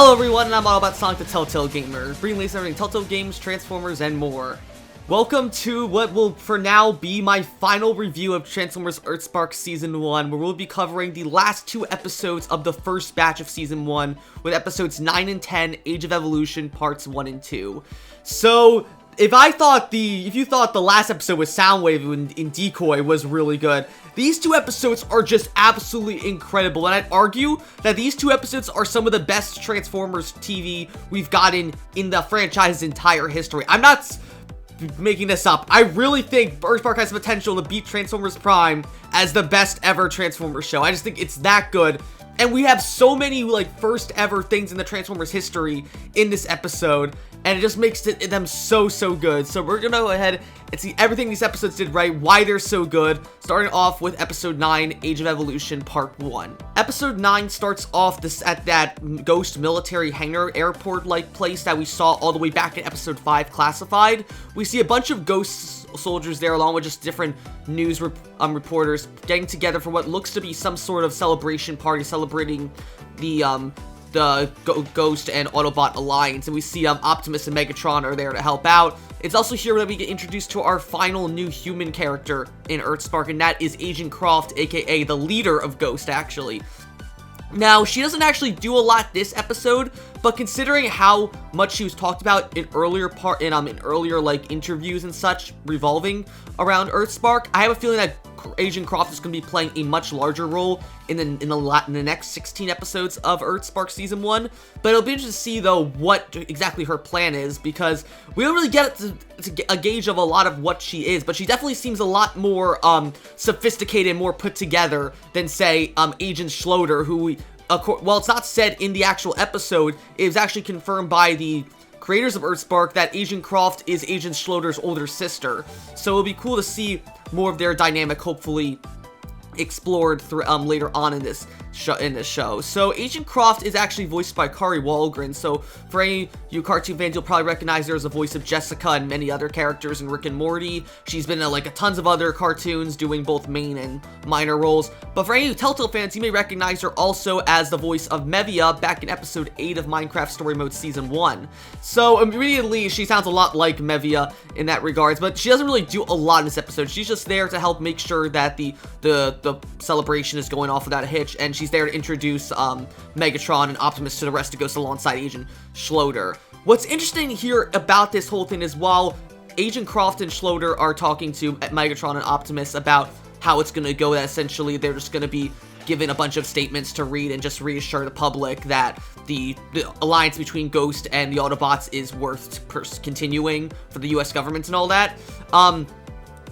Hello everyone, and I'm Autobot Sonic the Telltale Gamer, bringing latest everything Telltale games, Transformers, and more. Welcome to what will for now be my final review of Transformers EarthSpark Season 1, where we'll be covering the last 2 episodes of the first batch of Season 1, with episodes 9 and 10, Age of Evolution, parts 1 and 2. So, if you thought the last episode with Soundwave in Decoy was really good, these 2 episodes are just absolutely incredible, and I'd argue that these 2 episodes are some of the best Transformers TV we've gotten in the franchise's entire history. I'm not making this up. I really think EarthSpark has the potential to beat Transformers Prime as the best ever Transformers show. I just think it's that good. And we have so many, first ever things in the Transformers history in this episode, and it just makes them so good. So we're gonna go ahead and see everything these episodes did right, why they're so good, starting off with Episode 9, Age of Evolution, Part 1. Episode 9 starts off at that Ghost military hangar airport-like place that we saw all the way back in Episode 5, Classified. We see a bunch of Ghost soldiers there, along with just different news reporters getting together for what looks to be some sort of celebration party celebrating the Ghost and Autobot alliance, and we see Optimus and Megatron are there to help out. It's also here that we get introduced to our final new human character in EarthSpark, and that is Agent Croft, aka the leader of Ghost, actually. Now, she doesn't actually do a lot this episode, but considering how much she was talked about in earlier interviews and such revolving around EarthSpark, I have a feeling that Agent Croft is going to be playing a much larger role in the next 16 episodes of EarthSpark Season 1, but it'll be interesting to see, though, what exactly her plan is, because we don't really get a gauge of a lot of what she is, but she definitely seems a lot more sophisticated and more put together than, say, Agent Schloeder, who well, it's not said in the actual episode, it was actually confirmed by the creators of EarthSpark that Agent Croft is Agent Schloeder's older sister. So it'll be cool to see more of their dynamic, hopefully explored through later on in this show. So Agent Croft is actually voiced by Kari Wahlgren. So for any of you cartoon fans, you'll probably recognize her as the voice of Jessica and many other characters in Rick and Morty. She's been in tons of other cartoons, doing both main and minor roles. But for any of you Telltale fans, you may recognize her also as the voice of Mevia back in episode 8 of Minecraft Story Mode Season 1. So immediately she sounds a lot like Mevia in that regards, but she doesn't really do a lot in this episode. She's just there to help make sure that the celebration is going off without a hitch, and she's there to introduce Megatron and Optimus to the rest of Ghost alongside Agent Schloeder. What's interesting here about this whole thing is while Agent Croft and Schloeder are talking to Megatron and Optimus about how it's going to go, that essentially they're just going to be given a bunch of statements to read and just reassure the public that the alliance between Ghost and the Autobots is worth continuing for the US government and all that.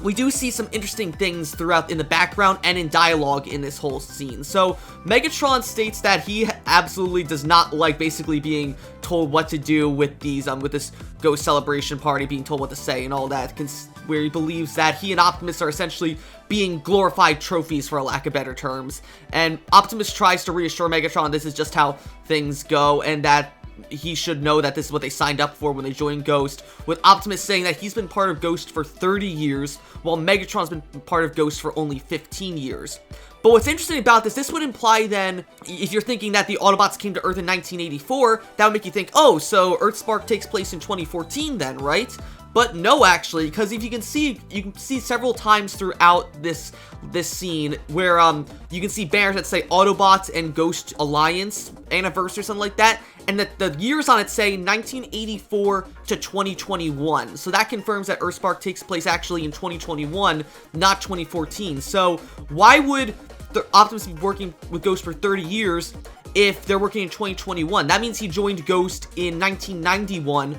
We do see some interesting things throughout in the background and in dialogue in this whole scene. So Megatron states that he absolutely does not like basically being told what to do with these with this Ghost celebration party, being told what to say and all that, where he believes that he and Optimus are essentially being glorified trophies, for a lack of better terms. And Optimus tries to reassure Megatron this is just how things go, and that he should know that this is what they signed up for when they joined Ghost, with Optimus saying that he's been part of Ghost for 30 years, while Megatron's been part of Ghost for only 15 years. But what's interesting about this would imply then, if you're thinking that the Autobots came to Earth in 1984, that would make you think, oh, so EarthSpark takes place in 2014 then, right? But no, actually, because if you can see several times throughout this scene where you can see banners that say Autobots and Ghost Alliance anniversary or something like that, and that the years on it say 1984 to 2021. So that confirms that EarthSpark takes place actually in 2021, not 2014. So why would Optimus be working with Ghost for 30 years if they're working in 2021? That means he joined Ghost in 1991,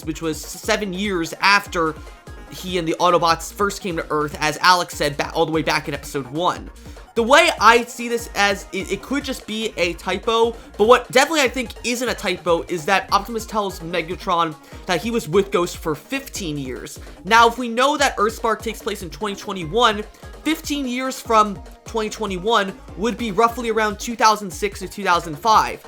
which was 7 years after he and the Autobots first came to Earth, as Alex said all the way back in episode 1. The way I see this as, it could just be a typo, but what definitely I think isn't a typo is that Optimus tells Megatron that he was with Ghost for 15 years. Now, if we know that EarthSpark takes place in 2021, 15 years from 2021 would be roughly around 2006 or 2005.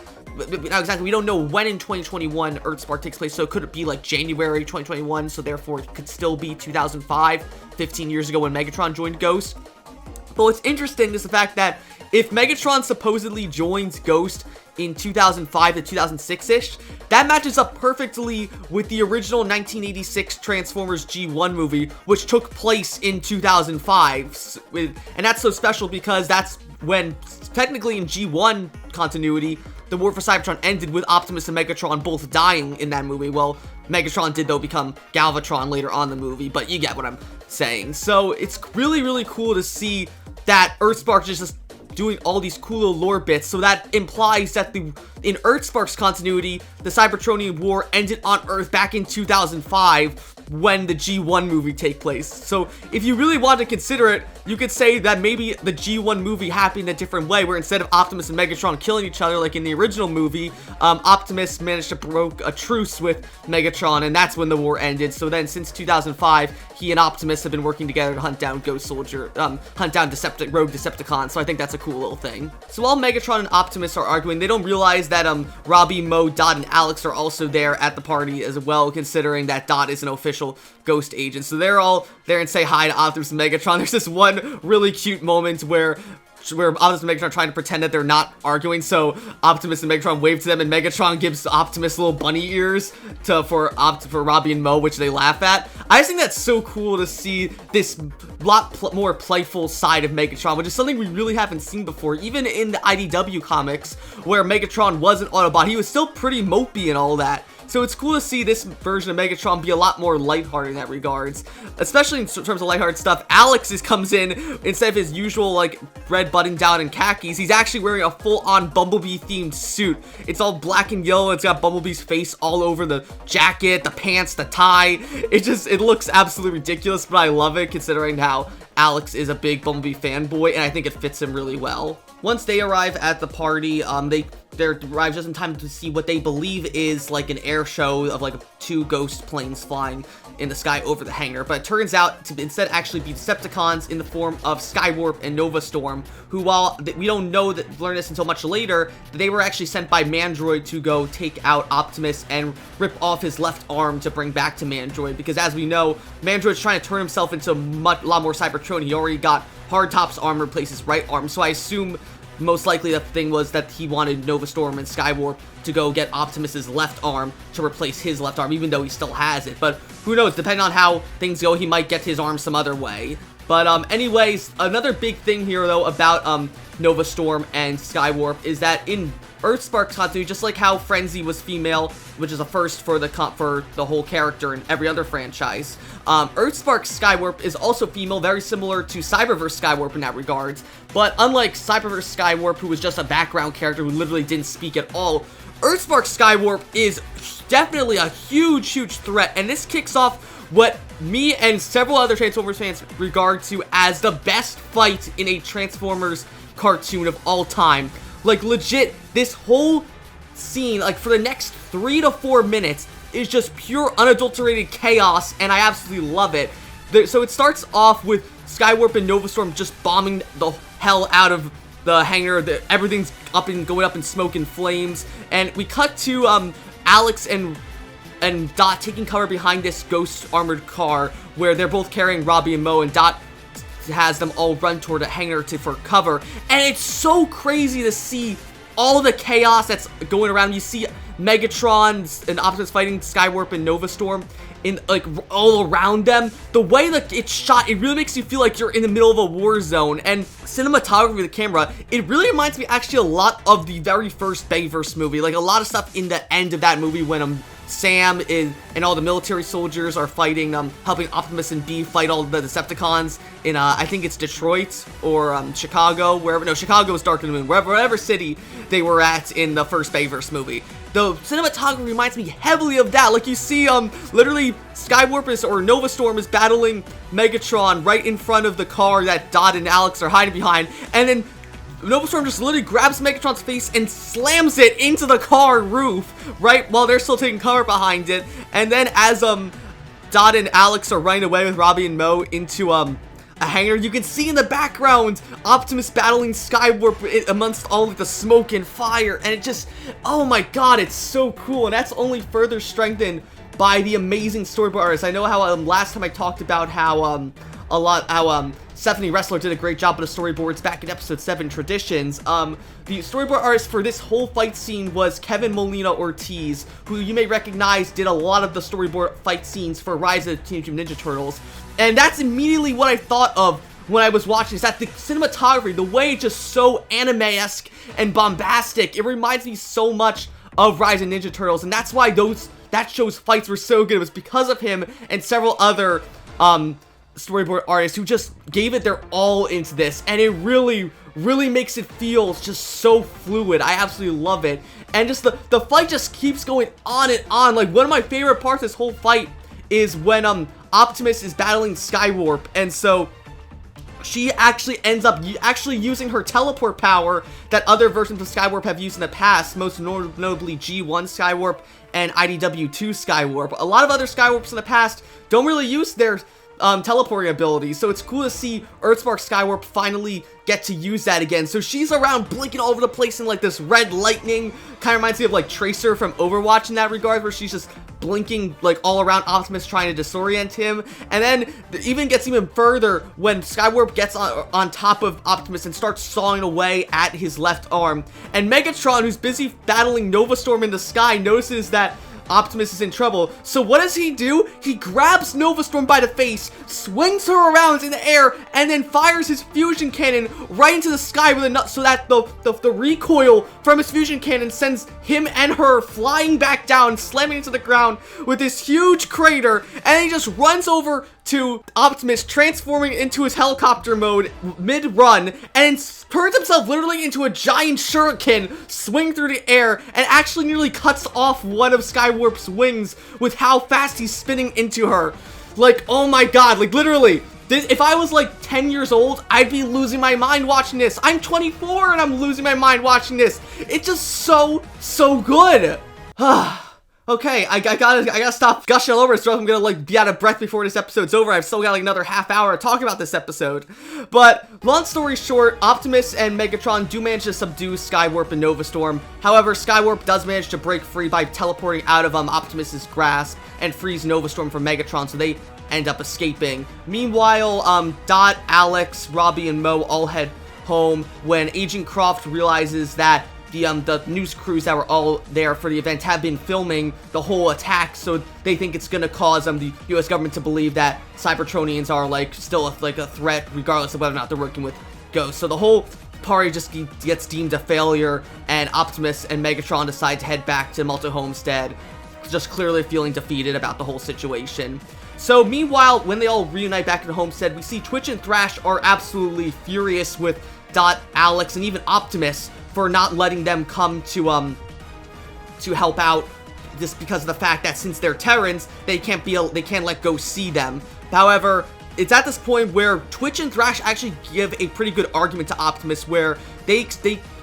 Now, exactly, we don't know when in 2021 EarthSpark takes place, so could it be January 2021, so therefore it could still be 2005, 15 years ago when Megatron joined Ghost? But what's interesting is the fact that if Megatron supposedly joins Ghost in 2005 to 2006-ish, that matches up perfectly with the original 1986 Transformers G1 movie, which took place in 2005. And that's so special because that's when, technically in G1 continuity, the War for Cybertron ended with Optimus and Megatron both dying in that movie. Well, Megatron did, though, become Galvatron later on in the movie, but you get what I'm saying. So it's really, really cool to see that EarthSpark is just doing all these cool little lore bits. So that implies that in EarthSpark's continuity, the Cybertronian War ended on Earth back in 2005 when the G1 movie take place. So if you really want to consider it, you could say that maybe the G1 movie happened a different way, where instead of Optimus and Megatron killing each other like in the original movie, Optimus managed to broke a truce with Megatron, and that's when the war ended. So then since 2005, he and Optimus have been working together to hunt down Ghost Soldier, hunt down rogue Decepticons. So I think that's a cool little thing. So while Megatron and Optimus are arguing, they don't realize that Robbie, Mo, Dot, and Alex are also there at the party as well, considering that Dot is an official ghost agent. So they're all there and say hi to Optimus and Megatron. There's this one really cute moment where Optimus and Megatron are trying to pretend that they're not arguing, so Optimus and Megatron wave to them, and Megatron gives Optimus little bunny ears for Robbie and Mo, which they laugh at. I just think that's so cool to see this more playful side of Megatron, which is something we really haven't seen before. Even in the IDW comics, where Megatron was an Autobot, he was still pretty mopey and all that. So it's cool to see this version of Megatron be a lot more lighthearted in that regards, especially in terms of lighthearted stuff. Alex comes in, instead of his usual like red button down and khakis, he's actually wearing a full-on Bumblebee themed suit. It's all black and yellow. It's got Bumblebee's face all over the jacket, the pants, the tie. It looks absolutely ridiculous, but I love it considering how Alex is a big Bumblebee fanboy, and I think it fits him really well. Once they arrive at the party, they arrive just in time to see what they believe is like an air show of like 2 ghost planes flying in the sky over the hangar, but it turns out to instead actually be Decepticons in the form of Skywarp and Nova Storm, who, while we don't learn this until much later, they were actually sent by Mandroid to go take out Optimus and rip off his left arm to bring back to Mandroid, because as we know, Mandroid's trying to turn himself into a lot more Cybertron. He already got Hardtop's arm replace his right arm, so I assume most likely the thing was that he wanted Nova Storm and Skywarp to go get Optimus's left arm to replace his left arm, even though he still has it. But who knows, depending on how things go, he might get his arm some other way. But anyways, another big thing here though about Nova Storm and Skywarp is that in EarthSpark continuity, just like how Frenzy was female, which is a first for the whole character in every other franchise, EarthSpark Skywarp is also female, very similar to Cyberverse Skywarp in that regards. But unlike Cyberverse Skywarp, who was just a background character who literally didn't speak at all, EarthSpark Skywarp is definitely a huge, huge threat, and this kicks off what me and several other Transformers fans regard to as the best fight in a Transformers cartoon of all time. Like, legit, this whole scene, like, for the next 3 to 4 minutes, is just pure unadulterated chaos, and I absolutely love it. So it starts off with Skywarp and Nova Storm just bombing the hell out of the hangar. Everything's going up in smoke and flames, and we cut to Alex and Dot taking cover behind this ghost armored car, where they're both carrying Robbie and Mo, and Dot has them all run toward a hangar for cover. And it's so crazy to see all the chaos that's going around. You see Megatron and Optimus fighting Skywarp and Nova Storm in like all around them. The way that it's shot, it really makes you feel like you're in the middle of a war zone. And cinematography with the camera, it really reminds me actually a lot of the very first Bayverse movie. Like a lot of stuff in the end of that movie when Sam and all the military soldiers are fighting, helping Optimus and B fight all the Decepticons in, I think it's Detroit or Chicago, wherever. No, Chicago is Dark of the Moon, wherever city they were at in the first Bayverse movie. The cinematography reminds me heavily of that. Like you see, literally Skywarp or Nova Storm is battling Megatron right in front of the car that Dot and Alex are hiding behind, and then Nova Storm just literally grabs Megatron's face and slams it into the car roof, right, while they're still taking cover behind it. And then as Dot and Alex are running away with Robbie and Mo into a hangar, you can see in the background Optimus battling Skywarp amongst all of the smoke and fire, and it just, oh my god, it's so cool. And that's only further strengthened by the amazing storyboard artists. I know how last time I talked about how Stephanie Ressler did a great job with the storyboards back in episode 7, Traditions. The storyboard artist for this whole fight scene was Kevin Molina Ortiz, who you may recognize did a lot of the storyboard fight scenes for Rise of the Teenage Mutant Ninja Turtles. And that's immediately what I thought of when I was watching, is that the cinematography, the way it's just so anime-esque and bombastic, it reminds me so much of Rise of Ninja Turtles, and that's why that show's fights were so good. It was because of him and several other storyboard artists who just gave it their all into this, and it really makes it feel just so fluid. I absolutely love it, and just the fight just keeps going on and on. Like, one of my favorite parts of this whole fight is when Optimus is battling Skywarp, and so she actually ends up using her teleport power that other versions of Skywarp have used in the past, most notably G1 Skywarp and IDW2 Skywarp. A lot of other Skywarps in the past don't really use their teleporting abilities, so it's cool to see EarthSpark Skywarp finally get to use that again. So she's around blinking all over the place in like this red lightning, kind of reminds me of like Tracer from Overwatch in that regard, where she's just blinking like all around Optimus trying to disorient him. And then it even gets even further when Skywarp gets on top of Optimus and starts sawing away at his left arm, and Megatron, who's busy battling Nova Storm in the sky, notices that Optimus is in trouble. So what does he do? He grabs Nova Storm by the face, swings her around in the air, and then fires his fusion cannon right into the sky with a nut, so that the recoil from his fusion cannon sends him and her flying back down, slamming into the ground with this huge crater. And then he just runs over to Optimus, transforming into his helicopter mode mid-run, and turns himself literally into a giant shuriken, swing through the air, and actually nearly cuts off one of Skywarp's wings with how fast he's spinning into her. Like, oh my god, like literally, if I was like 10 years old, I'd be losing my mind watching this. I'm 24 and I'm losing my mind watching this. It's just so good. Okay, I gotta stop gushing all over this, or I'm gonna like be out of breath before this episode's over. I've still got like another half hour to talk about this episode. But long story short, Optimus and Megatron do manage to subdue Skywarp and Nova Storm. However, Skywarp does manage to break free by teleporting out of Optimus's grasp and frees Nova Storm from Megatron, so they end up escaping. Meanwhile, Dot, Alex, Robbie, and Mo all head home when Agent Croft realizes that the news crews that were all there for the event have been filming the whole attack, so they think it's gonna cause the U.S. government to believe that Cybertronians are like still a threat, regardless of whether or not they're working with Ghost. So the whole party just gets deemed a failure, and Optimus and Megatron decide to head back to Malta Homestead, just clearly feeling defeated about the whole situation. So meanwhile, when they all reunite back in Homestead, we see Twitch and Thrash are absolutely furious with Dot, Alex, and even Optimus for not letting them come to help out, just because of the fact that since they're Terrans, they can't let go see them. However, it's at this point where Twitch and Thrash actually give a pretty good argument to Optimus, where they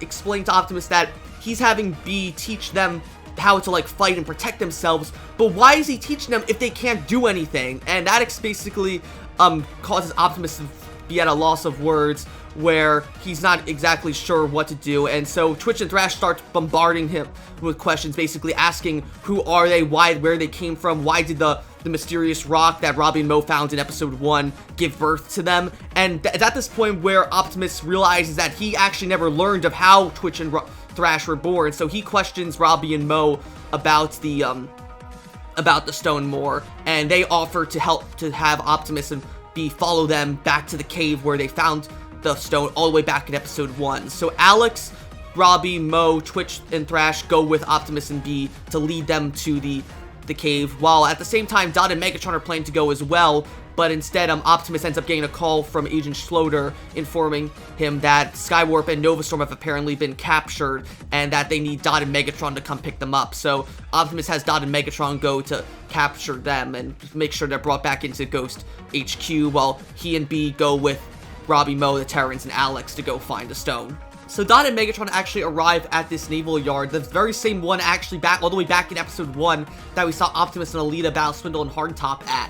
explain to Optimus that he's having B teach them how to like fight and protect themselves, but why is he teaching them if they can't do anything? And that basically causes Optimus to be at a loss of words, where he's not exactly sure what to do. And so Twitch and Thrash start bombarding him with questions, basically asking who are they, where they came from, why did the mysterious rock that Robbie and Mo found in episode 1 give birth to them. And it's at this point where Optimus realizes that he actually never learned of how Twitch and Thrash were born, so he questions Robbie and Mo about the stone more, and they offer to help to have Optimus and B follow them back to the cave where they found the stone all the way back in episode 1. So Alex, Robbie, Mo, Twitch, and Thrash go with Optimus and B to lead them to the cave, while at the same time Dot and Megatron are planning to go as well, but instead Optimus ends up getting a call from Agent Schloeder informing him that Skywarp and Nova Storm have apparently been captured and that they need Dot and Megatron to come pick them up. So Optimus has Dot and Megatron go to capture them and make sure they're brought back into Ghost HQ, while he and B go with Robbie, Mo, the Terrans, and Alex to go find the stone. So Dot and Megatron actually arrive at this naval yard, the very same one actually all the way back in episode 1 that we saw Optimus and Alita battle Swindle and Hardtop at.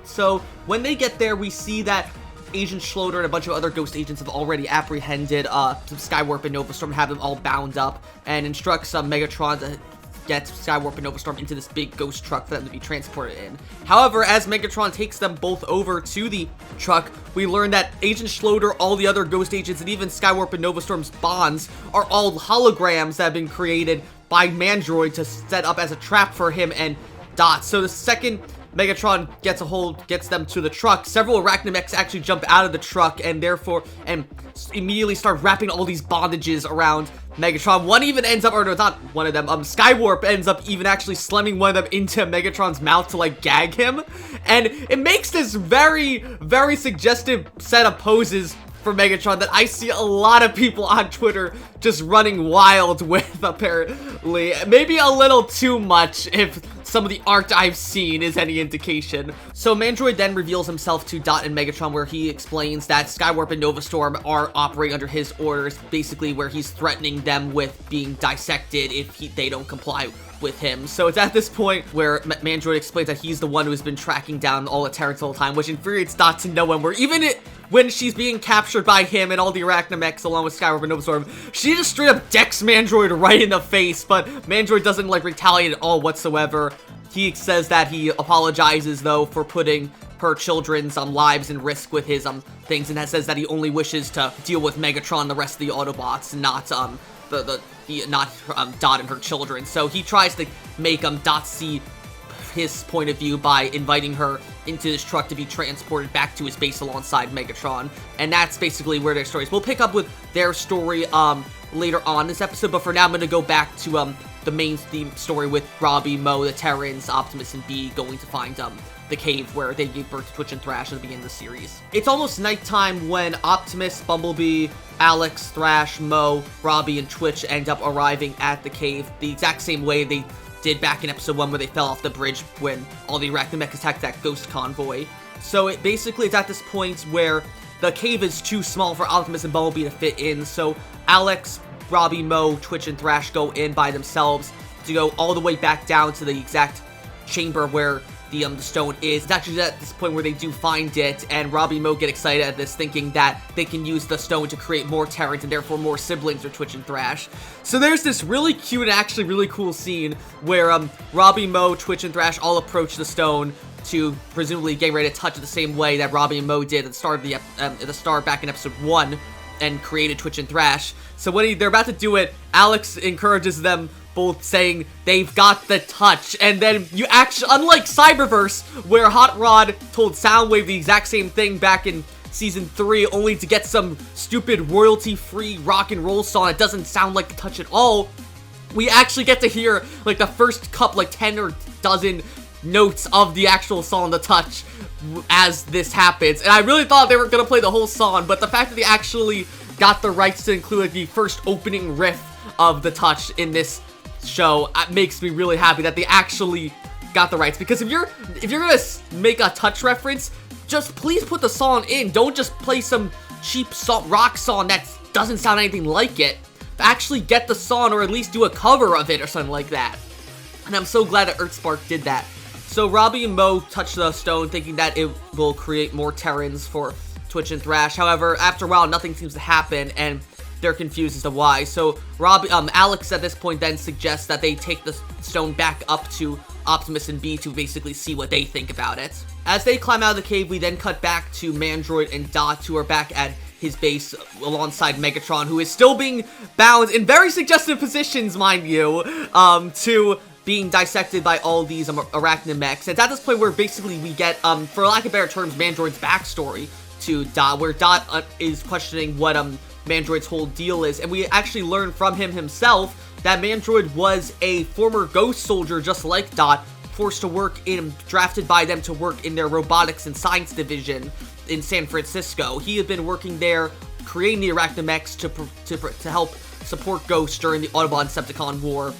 So when they get there, we see that Agent Schloeder and a bunch of other Ghost agents have already apprehended Skywarp and Nova Storm, have them all bound up, and instructs Megatron to get Skywarp and Nova Storm into this big ghost truck for them to be transported in. However, as Megatron takes them both over to the truck, we learn that Agent Schloeder, all the other ghost agents, and even Skywarp and Nova Storm's bonds are all holograms that have been created by Mandroid to set up as a trap for him and Dot. So the second Megatron gets them to the truck, several Arachnamechs actually jump out of the truck and immediately start wrapping all these bondages around Megatron. One even ends up, or no, not one of them, Skywarp ends up even actually slamming one of them into Megatron's mouth to, like, gag him. And it makes this very, very suggestive set of poses for Megatron that I see a lot of people on Twitter just running wild with, apparently. Maybe a little too much if some of the art I've seen is any indication. So Mandroid then reveals himself to Dot and Megatron, where he explains that Skywarp and Nova Storm are operating under his orders, basically where he's threatening them with being dissected if they don't comply with him. So it's at this point where Mandroid explains that he's the one who's been tracking down all the Terrans the whole time, which infuriates Dot to no one, where when she's being captured by him and all the Arachnamechs along with Skywarp and Nova Storm, she just straight up decks Mandroid right in the face, but Mandroid doesn't, like, retaliate at all whatsoever. He says that he apologizes, though, for putting her children's lives in risk with his things, and that says that he only wishes to deal with Megatron and the rest of the Autobots, not Dot and her children. So he tries to make Dot see his point of view by inviting her into this truck to be transported back to his base alongside Megatron, and that's basically where their stories. We'll pick up with their story later on this episode, but for now I'm going to go back to the main theme story with Robbie, Mo, the Terrans, Optimus, and B going to find the cave where they gave birth to Twitch and Thrash at the beginning of the series. It's almost nighttime when Optimus, Bumblebee, Alex, Thrash, Mo, Robbie, and Twitch end up arriving at the cave the exact same way they did back in episode 1, where they fell off the bridge when all the Arachnamechs attacked that ghost convoy. So it's at this point where the cave is too small for Optimus and Bumblebee to fit in, so Alex, Robbie, Mo, Twitch, and Thrash go in by themselves to go all the way back down to the exact chamber where the stone is. It's actually at this point where they do find it, and Robbie and Mo get excited at this, thinking that they can use the stone to create more Terrans and therefore more siblings for Twitch and Thrash. So there's this really cute and actually really cool scene where Robbie, Mo, Twitch, and Thrash all approach the stone to presumably get ready to touch it the same way that Robbie and Mo did at the start back in episode 1 and created Twitch and Thrash. So when they're about to do it, Alex encourages them both, saying they've got the touch, and then you actually, unlike Cyberverse, where Hot Rod told Soundwave the exact same thing back in Season 3, only to get some stupid royalty-free rock and roll song that doesn't sound like the touch at all, we actually get to hear, like, the first couple, like, 10 or dozen notes of the actual song, The Touch, as this happens. And I really thought they were gonna play the whole song, but the fact that they actually got the rights to include, like, the first opening riff of The Touch in this show makes me really happy that they actually got the rights, because if you're gonna make a Touch reference, just please put the song in. Don't just play some cheap rock song that doesn't sound anything like it. Actually get the song, or at least do a cover of it or something like that. And I'm so glad that EarthSpark did that. So Robbie and Mo touch the stone, thinking that it will create more Terrans for Twitch and Thrash. However, after a while, nothing seems to happen, and they're confused as to why. So Alex at this point then suggests that they take the stone back up to Optimus and B to basically see what they think about it. As they climb out of the cave, we then cut back to Mandroid and Dot, who are back at his base alongside Megatron, who is still being bound in very suggestive positions, mind you, to being dissected by all these Arachnamechs. It's at this point where basically we get, for lack of better terms, Mandroid's backstory to Dot, where Dot is questioning what Mandroid's whole deal is, and we actually learn from him himself that Mandroid was a former ghost soldier just like Dot, drafted by them to work in their robotics and science division in San Francisco. He had been working there, creating the Arachnamechs to help support Ghost during the Autobot and Decepticon war,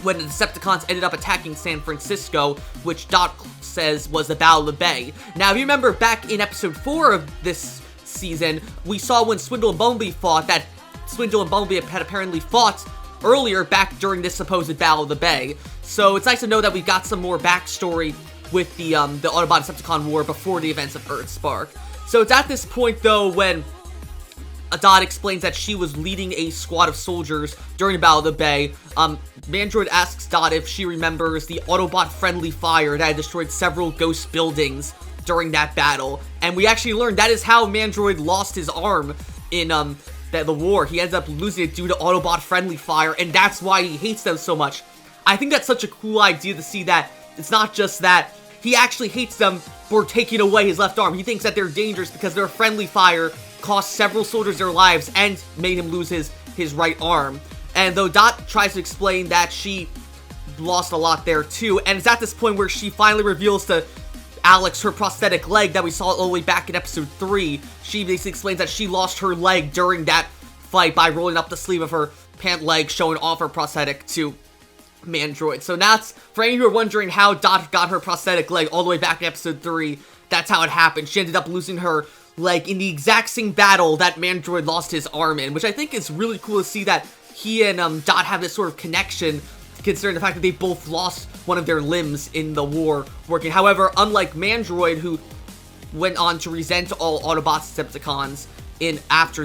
when the Decepticons ended up attacking San Francisco, which Dot says was the Battle of the Bay. Now, if you remember back in episode 4 of this season, we saw when Swindle and Bumblebee fought, that Swindle and Bumblebee had apparently fought earlier back during this supposed Battle of the Bay. So it's nice to know that we got some more backstory with the Autobot and Decepticon war before the events of EarthSpark. So it's at this point, though, when Dot explains that she was leading a squad of soldiers during the Battle of the Bay. Mandroid asks Dot if she remembers the Autobot friendly fire that had destroyed several ghost buildings during that battle. And we actually learned that is how Mandroid lost his arm in the war. He ends up losing it due to Autobot friendly fire, and that's why he hates them so much. I think that's such a cool idea to see that it's not just that he actually hates them for taking away his left arm. He thinks that they're dangerous because their friendly fire cost several soldiers their lives and made him lose his right arm. And though Dot tries to explain that she lost a lot there too, and it's at this point where she finally reveals to Alex her prosthetic leg that we saw all the way back in episode 3. She basically explains that she lost her leg during that fight by rolling up the sleeve of her pant leg, showing off her prosthetic to Mandroid. So that's, for any of you who are wondering how Dot got her prosthetic leg all the way back in episode 3, that's how it happened. She ended up losing her leg in the exact same battle that Mandroid lost his arm in, which I think is really cool to see that he and Dot have this sort of connection, considering the fact that they both lost one of their limbs in the war working. However, unlike Mandroid, who went on to resent all Autobots and Decepticons after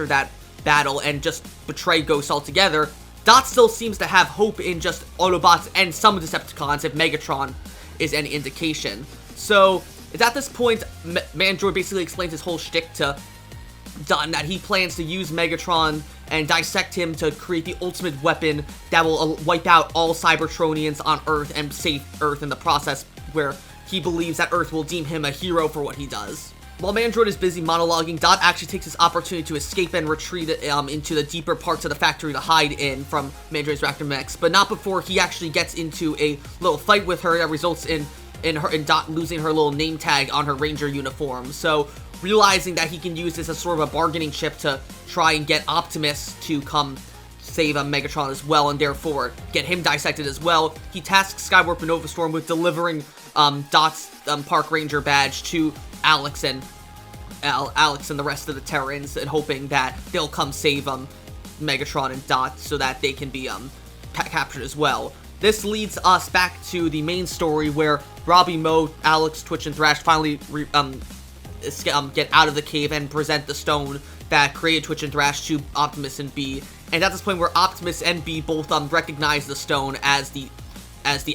that battle and just betray Ghost altogether, Dot still seems to have hope in just Autobots and some Decepticons if Megatron is any indication. So it's at this point Mandroid basically explains his whole shtick to Dot, that he plans to use Megatron and dissect him to create the ultimate weapon that will wipe out all Cybertronians on Earth and save Earth in the process, where he believes that Earth will deem him a hero for what he does. While Mandroid is busy monologuing, Dot actually takes this opportunity to escape and retreat into the deeper parts of the factory to hide in from Mandroid's reactor mechs, but not before he actually gets into a little fight with her that results in Dot losing her little name tag on her Ranger uniform. So, realizing that he can use this as sort of a bargaining chip to try and get Optimus to come save Megatron as well, and therefore get him dissected as well, he tasks Skywarp and Novastorm with delivering Dot's Park Ranger badge to Alex and the rest of the Terrans, and hoping that they'll come save Megatron and Dot so that they can be captured as well. This leads us back to the main story where Robbie, Mo, Alex, Twitch, and Thrash finally get out of the cave and present the stone that created Twitch and Thrash to Optimus and B. And at this point where Optimus and B both recognize the stone as the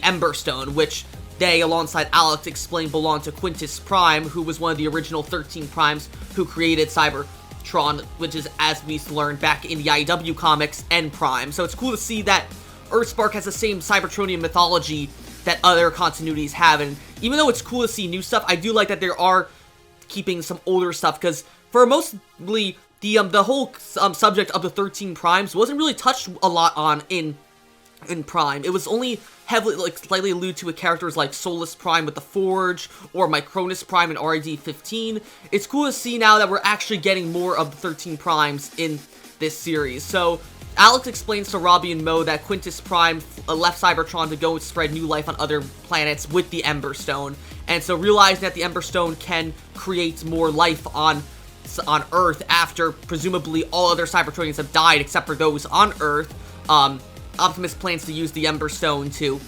Ember Stone, which they, alongside Alex, explain belonged to Quintus Prime, who was one of the original 13 Primes who created Cybertron, which is, as we learned back in the IDW comics, N Prime. So it's cool to see that EarthSpark has the same Cybertronian mythology that other continuities have, and even though it's cool to see new stuff, I do like that there are keeping some older stuff, because for mostly the whole subject of the 13 Primes wasn't really touched a lot on in Prime. It was only heavily, slightly alluded to with characters like Solus Prime with the Forge, or Micronus Prime in RID-15. It's cool to see now that we're actually getting more of the 13 Primes in this series. So Alex explains to Robbie and Mo that Quintus Prime left Cybertron to go and spread new life on other planets with the Ember Stone, and so realizing that the Ember Stone can create more life on Earth after presumably all other Cybertronians have died except for those on Earth, Optimus plans to use the Ember Stone to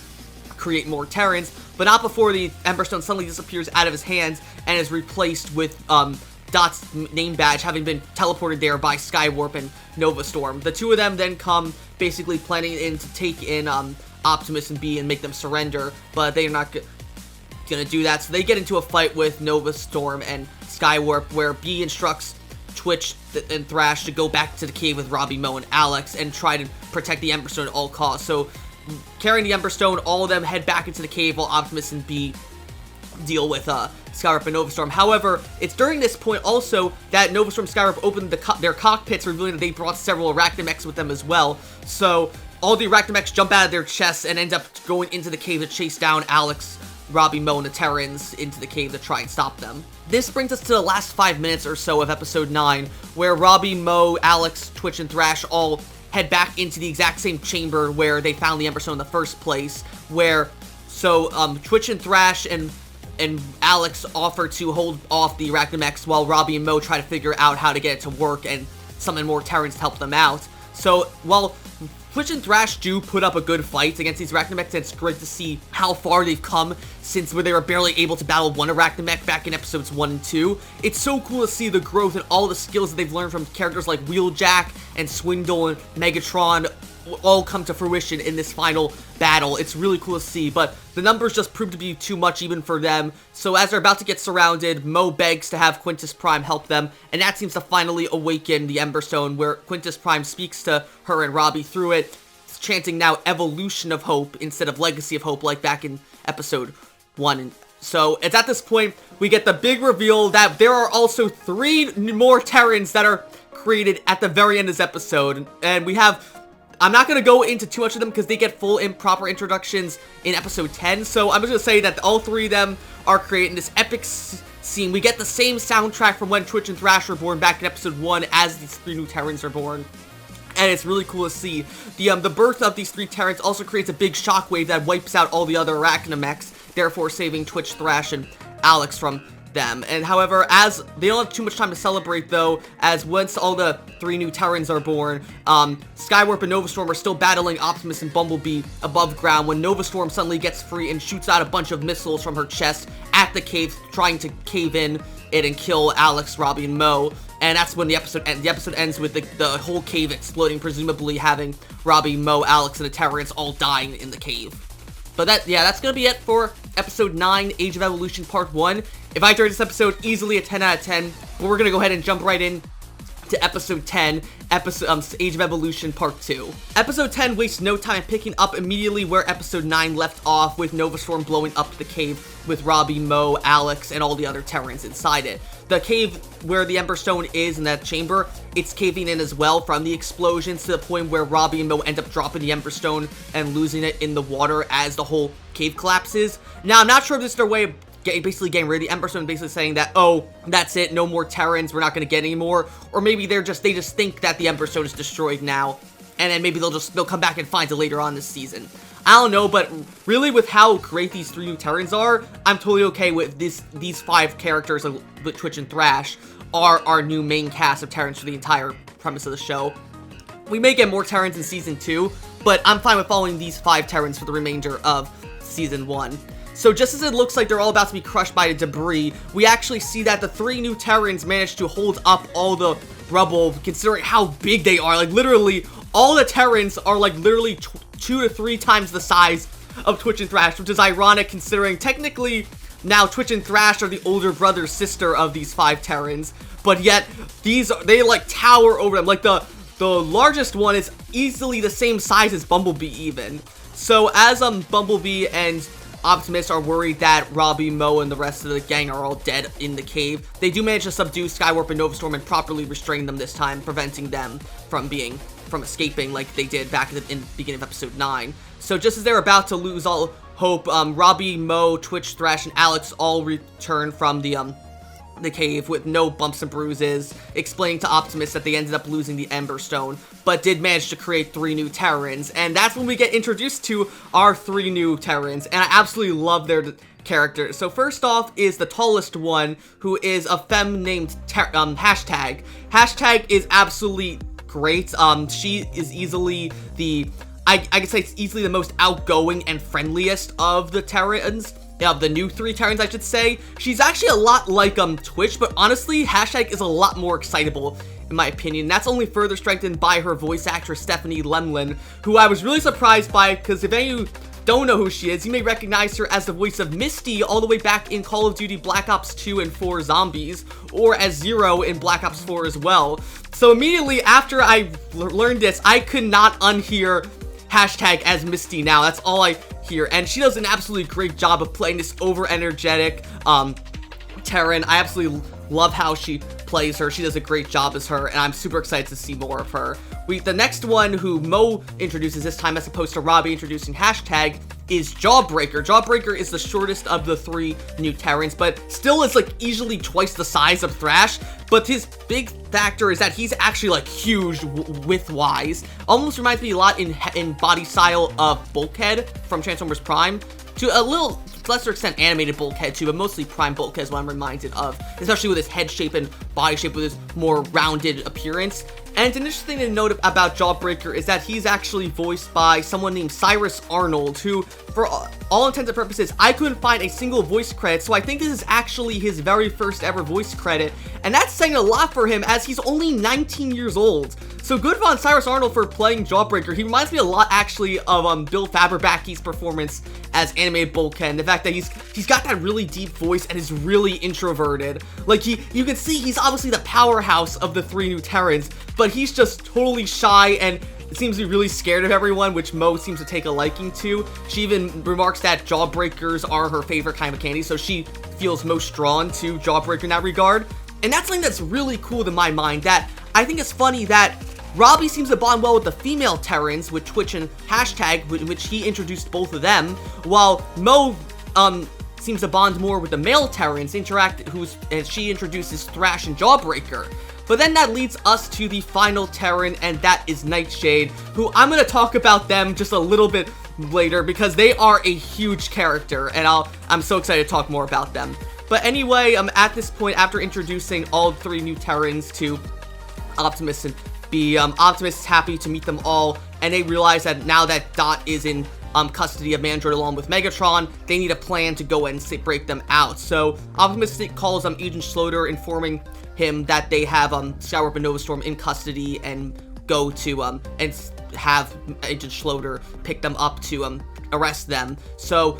create more Terrans, but not before the Ember Stone suddenly disappears out of his hands and is replaced with Dot's name badge having been teleported there by Skywarp and Novastorm. The two of them then come basically planning in to take in Optimus and B and make them surrender, but they're not gonna do that, so they get into a fight with Novastorm and Skywarp, where B instructs Twitch and Thrash to go back to the cave with Robbie, Mo, and Alex and try to protect the Ember Stone at all costs. So, carrying the Ember Stone, all of them head back into the cave while Optimus and B deal with Skywarp and Novastorm. However, it's during this point also that Novastorm and Skywarp opened their cockpits, revealing that they brought several Arachnamechs with them as well. So, all the Arachnamechs jump out of their chests and end up going into the cave to chase down Alex, Robbie, Mo, and the Terrans into the cave to try and stop them. This brings us to the last 5 minutes or so of episode 9, where Robbie, Mo, Alex, Twitch, and Thrash all head back into the exact same chamber where they found the Ember Stone in the first place, where, Twitch and Thrash and Alex offer to hold off the Arachnamechs while Robbie and Mo try to figure out how to get it to work and summon more Terrans to help them out. So, while Twitch and Thrash do put up a good fight against these Arachnomechs, and it's great to see how far they've come since where they were barely able to battle one Arachnomech back in episodes 1 and 2. It's so cool to see the growth and all the skills that they've learned from characters like Wheeljack and Swindle and Megatron all come to fruition in this final battle. It's really cool to see, but the numbers just prove to be too much even for them. So as they're about to get surrounded, Mo begs to have Quintus Prime help them, and that seems to finally awaken the Ember Stone, where Quintus Prime speaks to her and Robbie through it, chanting now Evolution of Hope instead of Legacy of Hope like back in episode 1. So it's at this point we get the big reveal that there are also 3 more Terrans that are created at the very end of this episode, and we have, I'm not going to go into too much of them because they get full and proper introductions in episode 10, so I'm just going to say that all 3 of them are creating this epic scene. We get the same soundtrack from when Twitch and Thrash were born back in episode 1 as these 3 new Terrans are born. And it's really cool to see. The birth of these 3 Terrans also creates a big shockwave that wipes out all the other Arachnomechs, therefore saving Twitch, Thrash, and Alex from them. And however, as they don't have too much time to celebrate though, as once all the 3 new Terrans are born, Skywarp and Novastorm are still battling Optimus and Bumblebee above ground when Novastorm suddenly gets free and shoots out a bunch of missiles from her chest at the cave, trying to cave in it and kill Alex, Robbie, and Mo. And that's when the episode ends. The episode ends with the whole cave exploding, presumably having Robbie, Mo, Alex, and the Terrans all dying in the cave. But that's gonna be it for episode 9, Age of Evolution Part 1. If I enjoyed this episode, easily a 10 out of 10. But we're gonna go ahead and jump right in to episode 10, Age of Evolution Part 2. Episode 10 wastes no time picking up immediately where episode 9 left off, with Novastorm blowing up the cave with Robbie, Mo, Alex, and all the other Terrans inside it. The cave where the Ember Stone is in that chamber, it's caving in as well from the explosions, to the point where Robbie and Mo end up dropping the Ember Stone and losing it in the water as the whole cave collapses. Now, I'm not sure if this is their way of basically getting rid of the Ember Stone, basically saying that, oh, that's it, no more Terrans, we're not going to get any more. Or maybe they just think that the Ember Stone is destroyed now, and then maybe they'll come back and find it later on this season. I don't know, but really with how great these 3 new Terrans are, I'm totally okay with these 5 characters with Twitch and Thrash are our new main cast of Terrans for the entire premise of the show. We may get more Terrans in season 2, but I'm fine with following these 5 Terrans for the remainder of season 1. So just as it looks like they're all about to be crushed by the debris, we actually see that the 3 new Terrans managed to hold up all the rubble, considering how big they are. Like, literally, all the Terrans are, like, literally 2 to 3 times the size of Twitch and Thrash, which is ironic considering technically now Twitch and Thrash are the older brother sister of these 5 Terrans, but yet they like tower over them. Like, the largest one is easily the same size as Bumblebee even. So as Bumblebee and Optimus are worried that Robbie, Mo, and the rest of the gang are all dead in the cave, they do manage to subdue Skywarp and Novastorm and properly restrain them this time, preventing them from escaping like they did back in the beginning of episode 9. So just as they're about to lose all hope, Robbie, Mo, Twitch, Thrash, and Alex all return from the cave with no bumps and bruises, explaining to Optimus that they ended up losing the Ember Stone, but did manage to create 3 new Terrans. And that's when we get introduced to our 3 new Terrans, and I absolutely love their characters. So first off is the tallest one, who is a femme named Hashtag. Hashtag is absolutely great. She is easily I could say it's easily the most outgoing and friendliest of the Terrans. The new 3 Terrans, I should say. She's actually a lot like Twitch, but honestly, Hashtag is a lot more excitable, in my opinion. That's only further strengthened by her voice actress, Stephanie Lemlin, who I was really surprised by, because if any of you don't know who she is, you may recognize her as the voice of Misty all the way back in Call of Duty Black Ops 2 and 4 Zombies, or as Zero in Black Ops 4 as well. So immediately after I learned this, I could not unhear Hashtag as Misty now. That's all I hear, and she does an absolutely great job of playing this over-energetic Terran. I absolutely love how she plays her. She does a great job as her, and I'm super excited to see more of her. The next one who Mo introduces this time, as opposed to Robbie introducing Hashtag, is Jawbreaker. Jawbreaker is the shortest of the 3 new Terrans, but still is like easily twice the size of Thrash. But his big factor is that he's actually like huge width-wise. Almost reminds me a lot in body style of Bulkhead from Transformers Prime, to a little lesser extent animated Bulkhead too, but mostly Prime Bulkhead is what I'm reminded of, especially with his head shape and body shape, with his more rounded appearance. And an interesting thing to note about Jawbreaker is that he's actually voiced by someone named Cyrus Arnold, who, for all intents and purposes, I couldn't find a single voice credit, so I think this is actually his very first ever voice credit, and that's saying a lot for him as he's only 19 years old. So good on Cyrus Arnold for playing Jawbreaker. He reminds me a lot, actually, of Bill Faberbaki's performance as animated Bulkhead. The fact that he's got that really deep voice and is really introverted. Like, you can see he's obviously the powerhouse of the 3 new Terrans, but he's just totally shy and seems to be really scared of everyone, which Mo seems to take a liking to. She even remarks that Jawbreakers are her favorite kind of candy, so she feels most drawn to Jawbreaker in that regard. And that's something that's really cool in my mind, that I think it's funny that Robbie seems to bond well with the female Terrans with Twitch and hashtag, in which he introduced both of them, while Mo seems to bond more with the male Terrans, and she introduces Thrash and Jawbreaker. But then that leads us to the final Terran, and that is Nightshade, who I'm going to talk about them just a little bit later because they are a huge character, and I'm so excited to talk more about them. But anyway, at this point, after introducing all 3 new Terrans to Optimus and Optimus is happy to meet them all, and they realize that now that Dot is in custody of Mandroid along with Megatron, they need a plan to go and break them out. So Optimus calls Agent Schloeder, informing him that they have Skywarp and Nova Storm in custody, and go to and have Agent Schloeder pick them up to arrest them. So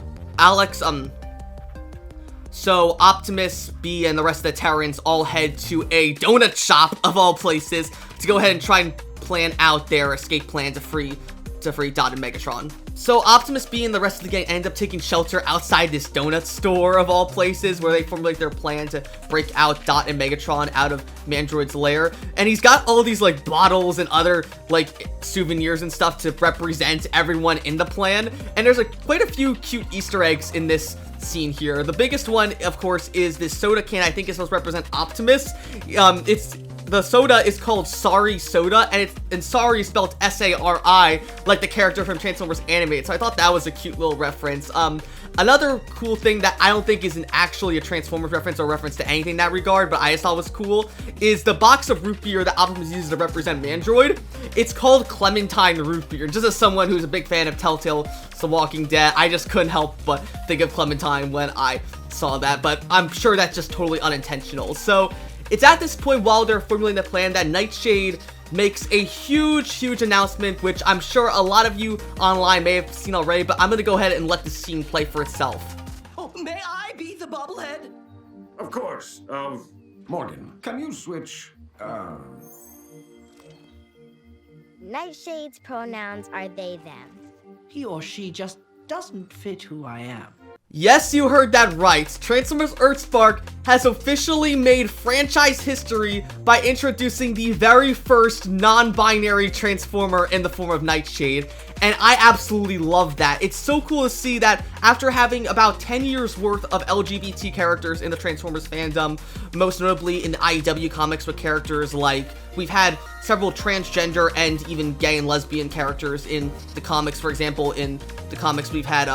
So Optimus, B, and the rest of the Terrans all head to a donut shop, of all places, to go ahead and try and plan out their escape plan to free Dot and Megatron. So Optimus, B, and the rest of the gang end up taking shelter outside this donut store, of all places, where they formulate their plan to break out Dot and Megatron out of Mandroid's lair. And he's got all these, like, bottles and other, like, souvenirs and stuff to represent everyone in the plan. And there's, quite a few cute Easter eggs in this scene here. The biggest one, of course, is this soda can. I think it's supposed to represent Optimus. The soda is called Sorry Soda, and Sorry is spelled S-A-R-I, like the character from Transformers Animated, so I thought that was a cute little reference. Another cool thing that I don't think is actually a Transformers reference or reference to anything in that regard, but I just thought was cool, is the box of root beer that Optimus uses to represent Mandroid. It's called Clementine Root Beer. Just as someone who's a big fan of Telltale's The Walking Dead, I just couldn't help but think of Clementine when I saw that, but I'm sure that's just totally unintentional. So it's at this point, while they're formulating the plan, that Nightshade makes a huge announcement, which I'm sure a lot of you online may have seen already, but I'm going to go ahead and let the scene play for itself. Oh, may I be the bobblehead? Of course. Morgan, can you switch, Nightshade's pronouns are they, them. He or she just doesn't fit who I am. Yes, you heard that right. Transformers EarthSpark has officially made franchise history by introducing the very first non-binary Transformer in the form of Nightshade, and I absolutely love that. It's so cool to see that after having about 10 years worth of LGBT characters in the Transformers fandom, most notably in the IDW comics with characters like, we've had several transgender and even gay and lesbian characters in the comics. For example, in the comics we've had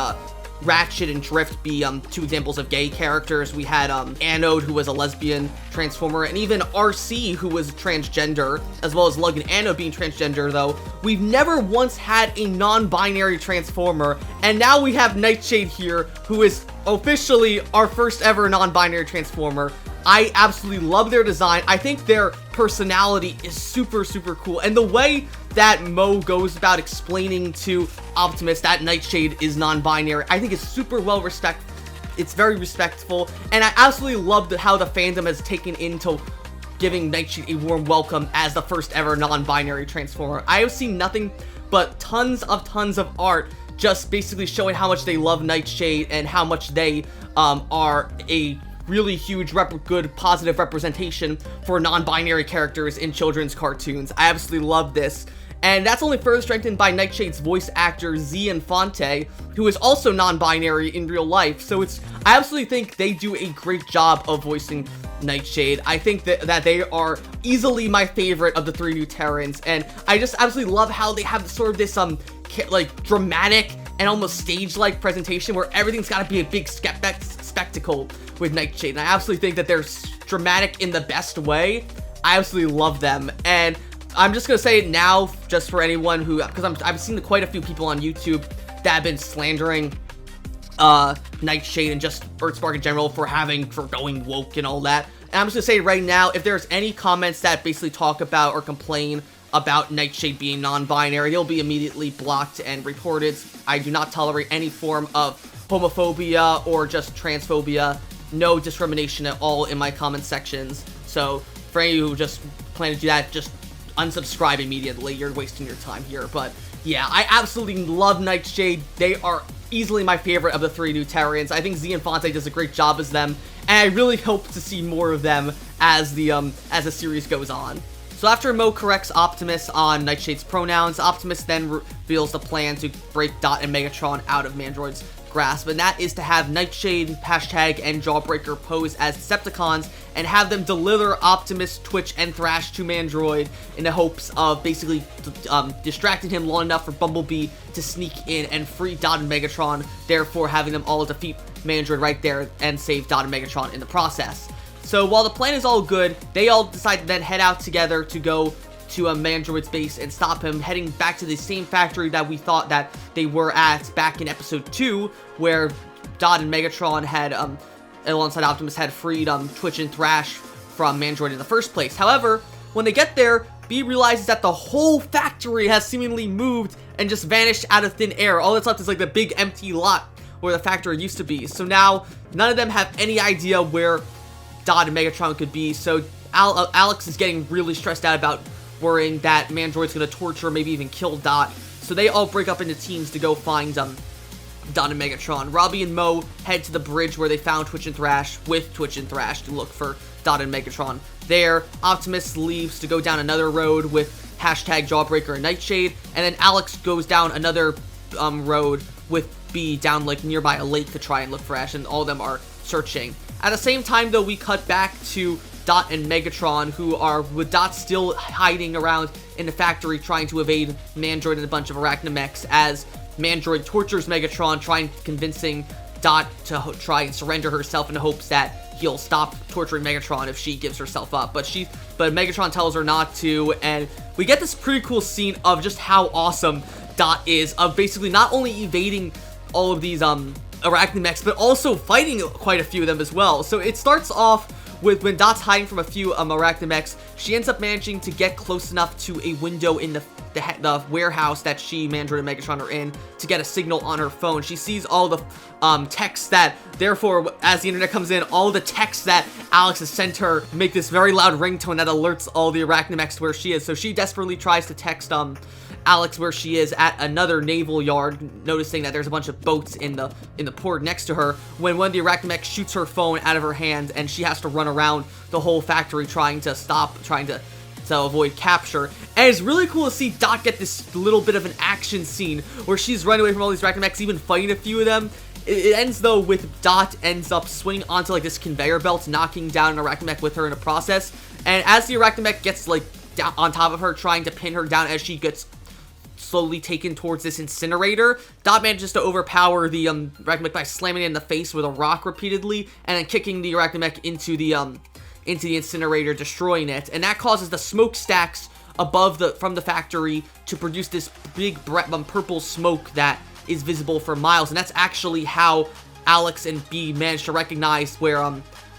Ratchet and Drift be 2 examples of gay characters. We had Anode, who was a lesbian Transformer, and even RC, who was transgender, as well as Lug and Anode being transgender, though. We've never once had a non-binary Transformer, and now we have Nightshade here, who is officially our first ever non-binary Transformer. I absolutely love their design. I think their personality is super cool, and the way that Mo goes about explaining to Optimus that Nightshade is non-binary, I think is super well respected. It's very respectful, and I absolutely love how the fandom has taken into giving Nightshade a warm welcome as the first ever non-binary Transformer. I have seen nothing but tons of art just basically showing how much they love Nightshade and how much they are a really huge, good, positive representation for non-binary characters in children's cartoons. I absolutely love this. And that's only further strengthened by Nightshade's voice actor, Z Infante, who is also non-binary in real life. So I absolutely think they do a great job of voicing Nightshade. I think that they are easily my favorite of the 3 new Terrans. And I just absolutely love how they have sort of this, like, dramatic and almost stage-like presentation where everything's got to be a big spectacle with Nightshade. And I absolutely think that they're dramatic in the best way. I absolutely love them. And I'm just gonna say it now, just for anyone who, because I've seen quite a few people on YouTube that have been slandering Nightshade and just EarthSpark in general for going woke and all that. And I'm just gonna say right now, if there's any comments that basically talk about or complain about Nightshade being non-binary, they'll be immediately blocked and reported. I do not tolerate any form of homophobia or just transphobia. No discrimination at all in my comment sections. So for any of you who just plan to do that, just unsubscribe immediately. You're wasting your time here. But yeah, I absolutely love Nightshade. They are easily my favorite of the 3 new Terrans. I think Z Infante does a great job as them, and I really hope to see more of them as the series goes on. So after Mo corrects Optimus on Nightshade's pronouns, Optimus then reveals the plan to break Dot and Megatron out of Mandroid's grasp, and that is to have Nightshade, Hashtag, and Jawbreaker pose as Decepticons and have them deliver Optimus, Twitch, and Thrash to Mandroid in the hopes of basically distracting him long enough for Bumblebee to sneak in and free Dot and Megatron, therefore having them all defeat Mandroid right there and save Dot and Megatron in the process. So while the plan is all good, they all decide to then head out together to go to a Mandroid's base and stop him, heading back to the same factory that we thought that they were at back in episode 2, where Dot and Megatron had, alongside Optimus, had freed Twitch and Thrash from Mandroid in the first place. However, when they get there, B realizes that the whole factory has seemingly moved and just vanished out of thin air. All that's left is like the big empty lot where the factory used to be. So now, none of them have any idea where Dot and Megatron could be, so Alex is getting really stressed out about worrying that Mandroid's gonna torture, maybe even kill Dot. So they all break up into teams to go find Dot and Megatron. Robbie and Mo head to the bridge where they found Twitch and Thrash with Twitch and Thrash to look for Dot and Megatron. There, Optimus leaves to go down another road with Hashtag Jawbreaker and Nightshade, and then Alex goes down another road with B down like nearby a lake to try and look for Ash, and all of them are searching. At the same time, though, we cut back to Dot and Megatron, who are, with Dot still hiding around in the factory trying to evade Mandroid and a bunch of Arachnamechs, as Mandroid tortures Megatron, convincing Dot to try and surrender herself in the hopes that he'll stop torturing Megatron if she gives herself up. But Megatron tells her not to, and we get this pretty cool scene of just how awesome Dot is, of basically not only evading all of these Arachnamechs, but also fighting quite a few of them as well. So it starts off with when Dot's hiding from a few Arachnamechs. She ends up managing to get close enough to a window in the warehouse that Mandroid and Megatron are in to get a signal on her phone. She sees all the texts that, therefore, as the internet comes in, all the texts that Alex has sent her make this very loud ringtone that alerts all the Arachnamechs where she is. So she desperately tries to text Alex where she is at another naval yard, noticing that there's a bunch of boats in the port next to her, when one of the Arachnamechs shoots her phone out of her hand, and she has to run around the whole factory trying to avoid capture. And it's really cool to see Dot get this little bit of an action scene where she's running away from all these Arachnamechs, even fighting a few of them. It ends, though, with Dot ends up swinging onto like this conveyor belt, knocking down an Arachnamech with her in the process. And as the Arachnamech gets like down on top of her, trying to pin her down as she gets slowly taken towards this incinerator, Dot manages to overpower the Arachnamech by slamming it in the face with a rock repeatedly, and then kicking the Arachnamech into the incinerator, destroying it. And that causes the smokestacks from the factory to produce this big purple smoke that is visible for miles. And that's actually how Alex and B managed to recognize where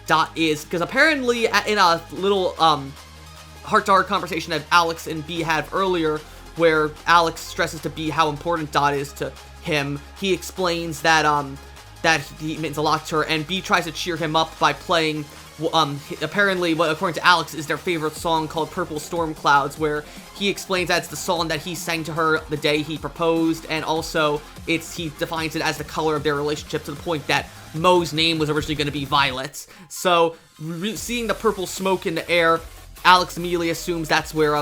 Dot is, because apparently in a little heart-to-heart conversation that Alex and B had earlier, where Alex stresses to B how important Dot is to him, he explains that he means a lot to her, and B tries to cheer him up by playing apparently what, according to Alex, is their favorite song called Purple Storm Clouds, where he explains that it's the song that he sang to her the day he proposed, and also he defines it as the color of their relationship, to the point that Mo's name was originally going to be Violet. So seeing the purple smoke in the air, Alex immediately assumes that's where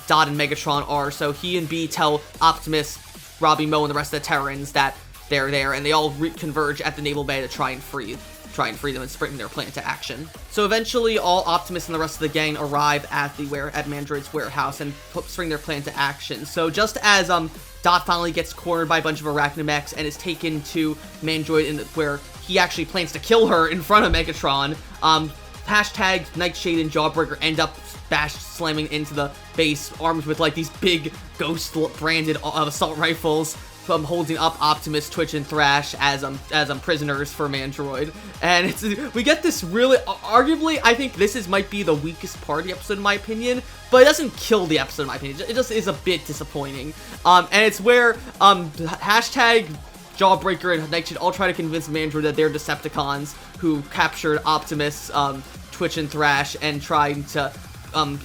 Dot and Megatron are, so he and B tell Optimus, Robbie, Mo, and the rest of the Terrans that they're there, and they all converge at the naval bay to try and free them and spring their plan into action. So eventually, all Optimus and the rest of the gang arrive at Mandroid's warehouse and spring their plan into action. So just as Dot finally gets cornered by a bunch of Arachnamechs and is taken to Mandroid, where he actually plans to kill her in front of Megatron, Hashtag Nightshade and Jawbreaker end up slamming into the base, armed with like these big ghost branded assault rifles, holding up Optimus, Twitch, and Thrash as prisoners for Mandroid. And we get this really, arguably, I think this might be the weakest part of the episode in my opinion, but it doesn't kill the episode in my opinion. It just is a bit disappointing. And it's where hashtag Jawbreaker and Nightshade all try to convince Mandroid that they're Decepticons who captured Optimus, Twitch, and Thrash, and trying to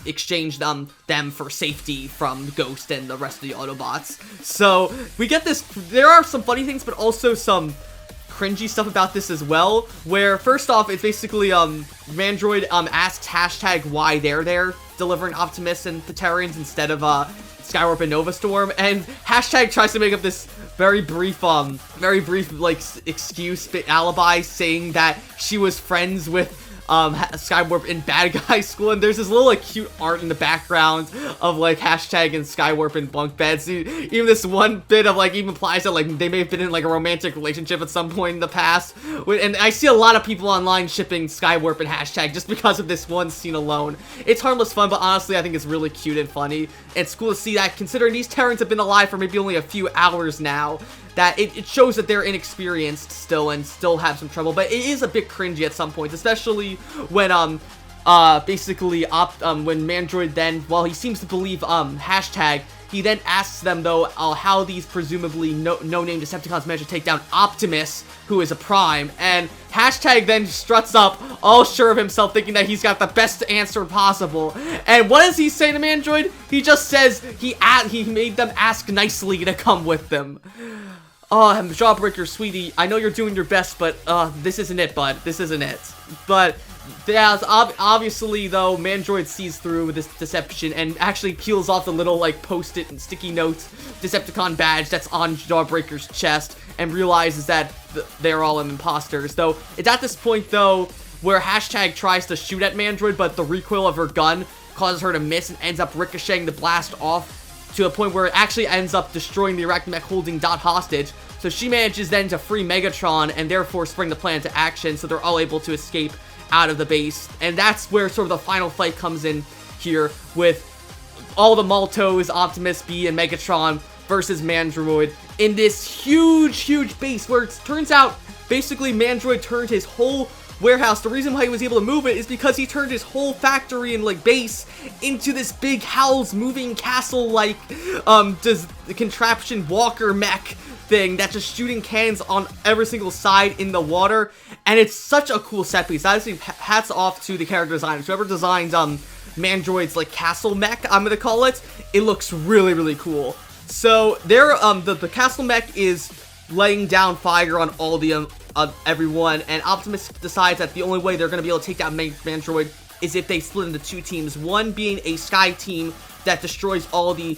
exchange them for safety from Ghost and the rest of the Autobots. So we get this. There are some funny things, but also some cringy stuff about this as well, where first off, it's basically Mandroid asks hashtag why they're there delivering Optimus and the Terrans instead of Skywarp and Nova Storm, and hashtag tries to make up this very brief like excuse alibi, saying that she was friends with Skywarp in bad guy school, and there's this little like cute art in the background of like hashtag and Skywarp in bunk beds. Even this one bit of like even implies that like they may have been in like a romantic relationship at some point in the past, and I see a lot of people online shipping Skywarp and hashtag just because of this one scene alone. It's harmless fun, but honestly I think it's really cute and funny. It's cool to see that, considering these Terrans have been alive for maybe only a few hours now, that it shows that they're inexperienced still and still have some trouble. But it is a bit cringy at some points, especially when basically when Mandroid then, while he seems to believe hashtag, he then asks them though how these presumably no-name Decepticons managed to take down Optimus, who is a Prime, and hashtag then struts up all sure of himself, thinking that he's got the best answer possible. And what does he say to Mandroid? He just says he made them ask nicely to come with them. Oh, Jawbreaker, sweetie, I know you're doing your best, but this isn't it, bud. This isn't it. But yeah, obviously though, Mandroid sees through this deception and actually peels off the little like post-it and sticky notes Decepticon badge that's on Jawbreaker's chest and realizes that they're all imposters. Though it's at this point though where hashtag tries to shoot at Mandroid, but the recoil of her gun causes her to miss and ends up ricocheting the blast off to a point where it actually ends up destroying the Arachnamech holding Dot hostage. So she manages then to free Megatron and therefore spring the plan into action, so they're all able to escape out of the base. And that's where sort of the final fight comes in here, with all the Maltos, Optimus, B, and Megatron versus Mandroid in this huge base, where it turns out basically Mandroid turned his whole warehouse. The reason why he was able to move it is because he turned his whole factory and like base into this big Howl's moving castle like does the contraption walker mech thing that's just shooting cannons on every single side in the water. And it's such a cool set piece. Honestly, hats off to the character designers. Whoever designed Mandroid's like castle mech, I'm gonna call it. It looks really cool. So there the castle mech is laying down fire on all the everyone, and Optimus decides that the only way they're going to be able to take down Mandroid is if they split into two teams, one being a sky team that destroys all the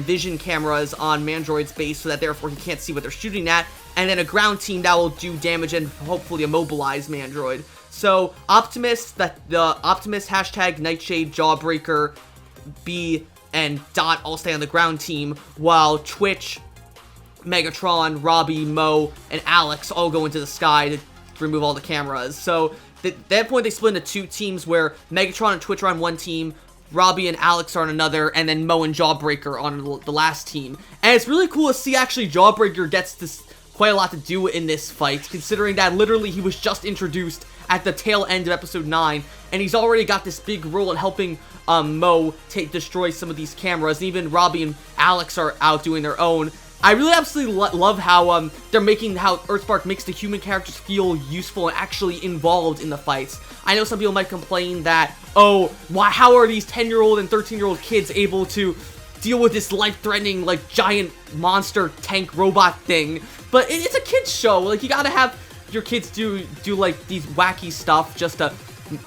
vision cameras on Mandroid's base so that therefore he can't see what they're shooting at, and then a ground team that will do damage and hopefully immobilize Mandroid. So Optimus, Optimus, hashtag Nightshade, Jawbreaker, B, and Dot all stay on the ground team, while Twitch, Megatron, Robbie, Mo, and Alex all go into the sky to remove all the cameras. So at that point they split into two teams, where Megatron and Twitch are on one team, Robbie and Alex are on another, and then Mo and Jawbreaker on the last team. And it's really cool to see actually Jawbreaker gets this quite a lot to do in this fight, considering that literally he was just introduced at the tail end of episode 9, and he's already got this big role in helping Mo destroy some of these cameras, and even Robbie and Alex are out doing their own. I really absolutely love how they're making how EarthSpark makes the human characters feel useful and actually involved in the fights. I know some people might complain that, oh, how are these 10-year-old and 13-year-old kids able to deal with this life-threatening, like, giant monster tank robot thing? But it's a kid's show. Like, you gotta have your kids do like these wacky stuff just to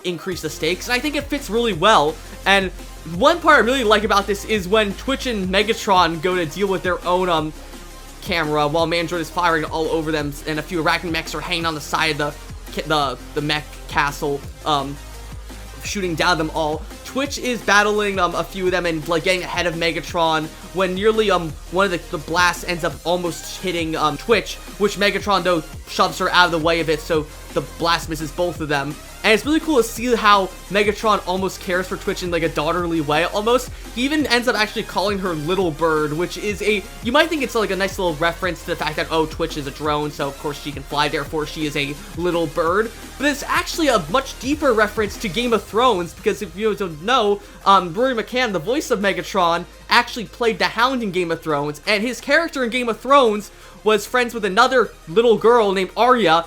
increase the stakes, and I think it fits really well. And one part I really like about this is when Twitch and Megatron go to deal with their own camera while Mandroid is firing all over them, and a few Arachnamechs are hanging on the side of the mech castle, shooting down them all. Twitch is battling a few of them and like getting ahead of Megatron when nearly one of the blasts ends up almost hitting Twitch, which Megatron though shoves her out of the way of it, so the blast misses both of them. And it's really cool to see how Megatron almost cares for Twitch in like a daughterly way almost. He even ends up actually calling her Little Bird, which is you might think it's like a nice little reference to the fact that, oh, Twitch is a drone, so of course she can fly, therefore she is a little bird. But it's actually a much deeper reference to Game of Thrones, because if you don't know, Rory McCann, the voice of Megatron, actually played the Hound in Game of Thrones, and his character in Game of Thrones was friends with another little girl named Arya,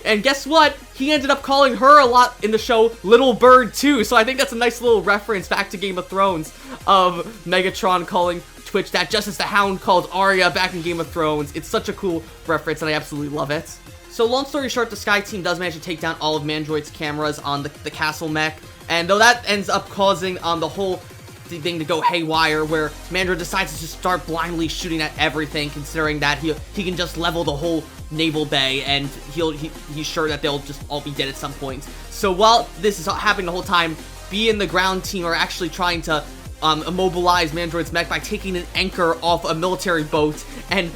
and guess what? He ended up calling her a lot in the show Little Bird too, so I think that's a nice little reference back to Game of Thrones of Megatron calling Twitch that, just as the Hound called Arya back in Game of Thrones. It's such a cool reference and I absolutely love it. So long story short, the Sky Team does manage to take down all of Mandroid's cameras on the castle mech, and though that ends up causing the whole thing to go haywire, where Mandroid decides to just start blindly shooting at everything, considering that he can just level the whole naval bay, and he's sure that they'll just all be dead at some point. So while this is happening the whole time, B and the ground team are actually trying to immobilize Mandroid's mech by taking an anchor off a military boat and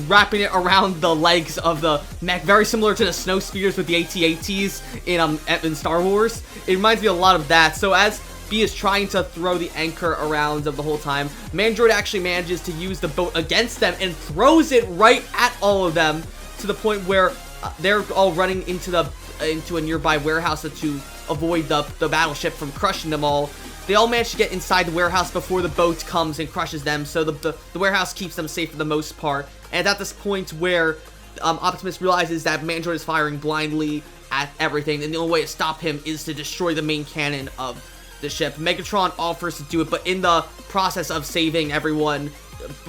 wrapping it around the legs of the mech, very similar to the snow spheres with the AT-ATs in Star Wars. It reminds me a lot of that. So as B is trying to throw the anchor around the whole time, Mandroid actually manages to use the boat against them and throws it right at all of them, to the point where they're all running into a nearby warehouse to avoid the battleship from crushing them all. They all manage to get inside the warehouse before the boat comes and crushes them, so the warehouse keeps them safe for the most part. And at this point where Optimus realizes that Mandroid is firing blindly at everything, and the only way to stop him is to destroy the main cannon of the ship. Megatron offers to do it, but in the process of saving everyone,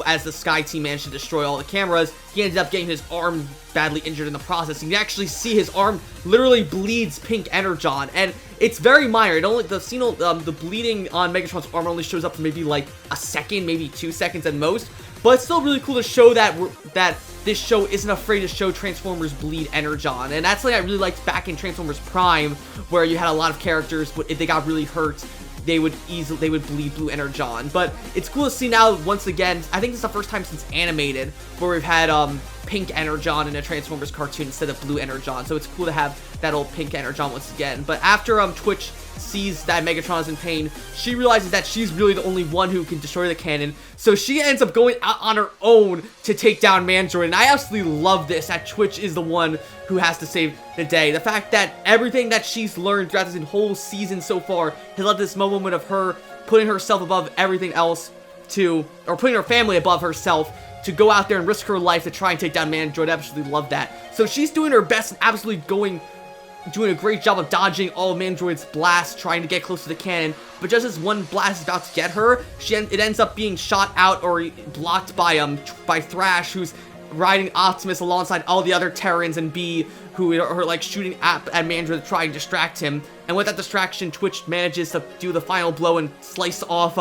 as the Sky Team managed to destroy all the cameras, he ended up getting his arm badly injured in the process. You can actually see his arm literally bleeds pink energon, and it's very minor. The bleeding on Megatron's arm only shows up for maybe like a second, maybe 2 seconds at most. But it's still really cool to show that this show isn't afraid to show Transformers bleed energon, and that's something I really liked back in Transformers Prime, where you had a lot of characters, but if they got really hurt, they would bleed blue energon. But it's cool to see now, once again, I think this is the first time since Animated where we've had pink energon in a Transformers cartoon instead of blue energon, so it's cool to have that old pink energon once again. But after Twitch sees that Megatron is in pain, she realizes that she's really the only one who can destroy the cannon, so she ends up going out on her own to take down Mandroid. And I absolutely love this, that Twitch is the one who has to save the day. The fact that everything that she's learned throughout this whole season so far has led to this moment of her putting herself above everything else or putting her family above herself, to go out there and risk her life to try and take down Mandroid. I absolutely love that. So she's doing her best and absolutely doing a great job of dodging all of Mandroid's blasts, trying to get close to the cannon. But just as one blast is about to get her, it ends up being shot out or blocked by Thrash, who's riding Optimus alongside all the other Terrans and B, who are like shooting at Mandroid to try and distract him. And with that distraction, Twitch manages to do the final blow and slice off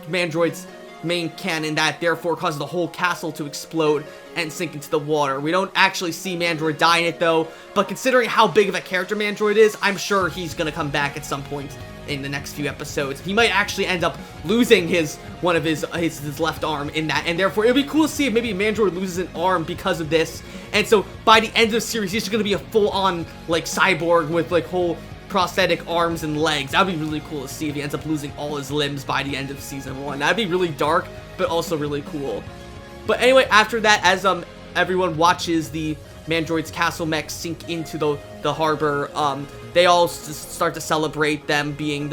Mandroid's main cannon, that therefore causes the whole castle to explode and sink into the water. We don't actually see Mandroid die in it though, but considering how big of a character Mandroid is, I'm sure he's gonna come back at some point in the next few episodes. He might actually end up losing one of his left arm in that, and therefore it'll be cool to see if maybe Mandroid loses an arm because of this. And so by the end of the series, he's just gonna be a full-on like cyborg with like whole prosthetic arms and legs. That'd be really cool to see if he ends up losing all his limbs by the end of season 1. That'd be really dark, but also really cool. But anyway, after that, as everyone watches the Mandroid's castle mech sink into the harbor, they all start to celebrate them being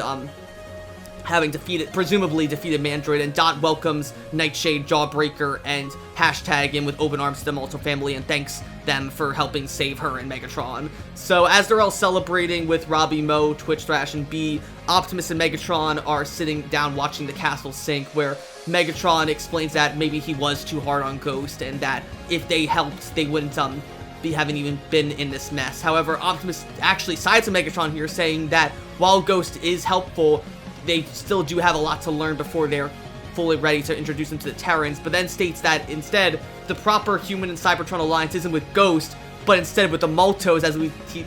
having presumably defeated Mandroid, and Dot welcomes Nightshade, Jawbreaker, and hashtag in with open arms to the Malto family and thanks them for helping save her and Megatron. So as they're all celebrating with Robbie, Mo, Twitch, Thrash, and B, Optimus and Megatron are sitting down watching the castle sink, where Megatron explains that maybe he was too hard on Ghost, and that if they helped, they wouldn't haven't even been in this mess. However, Optimus actually sides with Megatron here, saying that while Ghost is helpful, they still do have a lot to learn before they're fully ready to introduce them to the Terrans, but then states that instead, the proper human and Cybertron alliance isn't with Ghost, but instead with the Maltos, as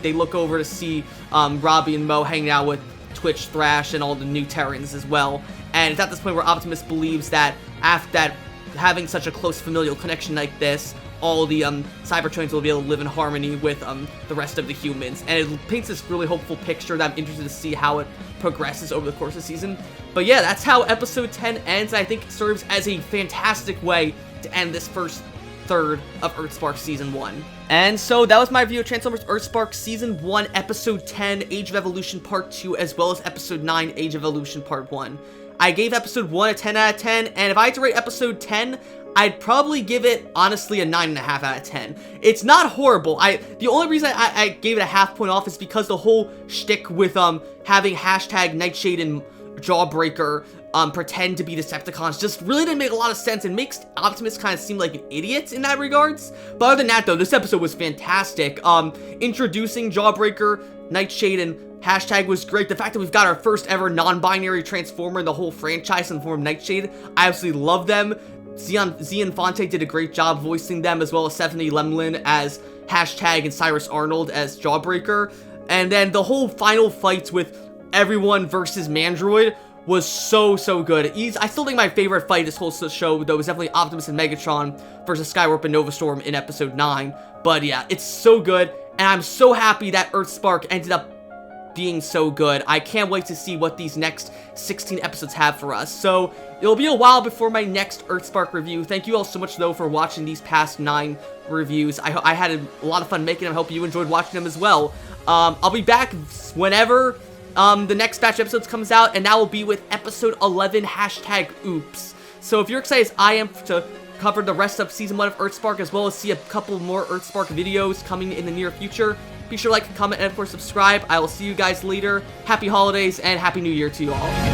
they look over to see Robbie and Mo hanging out with Twitch, Thrash, and all the new Terrans as well. And it's at this point where Optimus believes that after that, having such a close familial connection like this, all the Cybertronians will be able to live in harmony with the rest of the humans. And it paints this really hopeful picture that I'm interested to see how it progresses over the course of the season. But yeah, that's how episode 10 ends. I think it serves as a fantastic way to end this first third of EarthSpark Season 1. And so that was my review of Transformers EarthSpark Season 1, Episode 10, Age of Evolution Part 2, as well as Episode 9, Age of Evolution Part 1. I gave Episode 1 a 10 out of 10, and if I had to rate Episode 10, I'd probably give it, honestly, a 9.5 out of 10. It's not horrible. The only reason I gave it a half point off is because the whole shtick with having hashtag Nightshade and Jawbreaker pretend to be Decepticons just really didn't make a lot of sense and makes Optimus kind of seem like an idiot in that regards. But other than that, though, this episode was fantastic. Introducing Jawbreaker, Nightshade, and hashtag was great. The fact that we've got our first ever non-binary Transformer in the whole franchise in the form of Nightshade, I absolutely love them. Zian Fonte did a great job voicing them, as well as Stephanie Lemlin as hashtag and Cyrus Arnold as Jawbreaker. And then the whole final fights with everyone versus Mandroid was so good. I still think my favorite fight this whole show, though, is definitely Optimus and Megatron versus Skywarp and Novastorm in episode 9. But yeah, it's so good, and I'm so happy that EarthSpark ended up being so good. I can't wait to see what these next 16 episodes have for us. So it'll be a while before my next EarthSpark review. Thank you all so much, though, for watching these past 9 reviews. I had a lot of fun making them. I hope you enjoyed watching them as well. I'll be back whenever the next batch of episodes comes out, and that will be with episode 11, hashtag oops. So if you're excited as I am to cover the rest of season 1 of EarthSpark, as well as see a couple more EarthSpark videos coming in the near future, be sure to like, comment, and of course subscribe. I will see you guys later. Happy holidays and Happy New Year to you all.